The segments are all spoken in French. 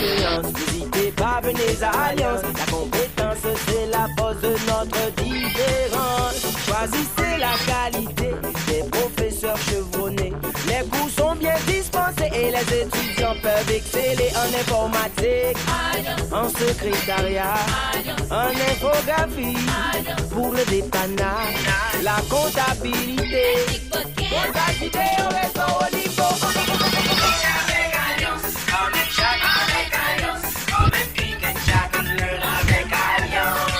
séance. N'hésitez pas, venez à Alliance. La compétence, c'est la force de notre différence. Choisissez la qualité des professeurs chevronnés. Les cours sont bien dispensés et les étudiants peuvent exceller en informatique, en secrétariat, en infographie, pour le dépannage, la comptabilité, montage vidéo et son au niveau. Avec Alliance, comme un chat avec Alliance, comme un clic and chat and learn avec Alliance.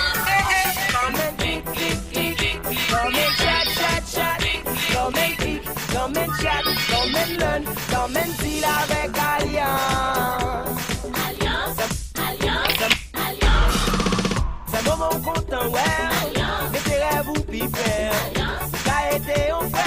Comme un clic, clic, clic, clic, comme un chat, chat, chat, comme un clic, comme un chat, comme un learn, comme un deal avec Alliance. Alliance, Alliance, Alliance. C'est un moment content, ouais. Mettez rêves ou pipère. Ça a été on fait.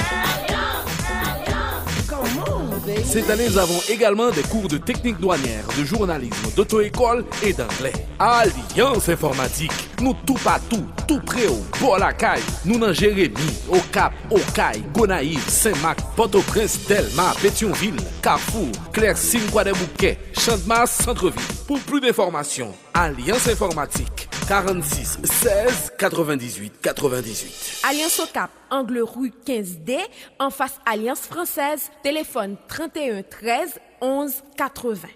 Cette année, nous avons également des cours de technique douanière, de journalisme, d'auto-école et d'anglais. Alliance Informatique, nous tout partout, tout près au Bolacaille, nous dans Jérémy, au Cap, au Caille, Gonaïves, Saint-Marc, Port-au-Prince, Delma, Pétionville, Carrefour, Clercy, Croix-des-Bouquets, Champ-de-Mars, Centre-Ville. Pour plus d'informations, Alliance Informatique, 46 16 98 98. Alliance au Cap, angle rue 15D, en face Alliance Française, téléphone 31 13 11 80.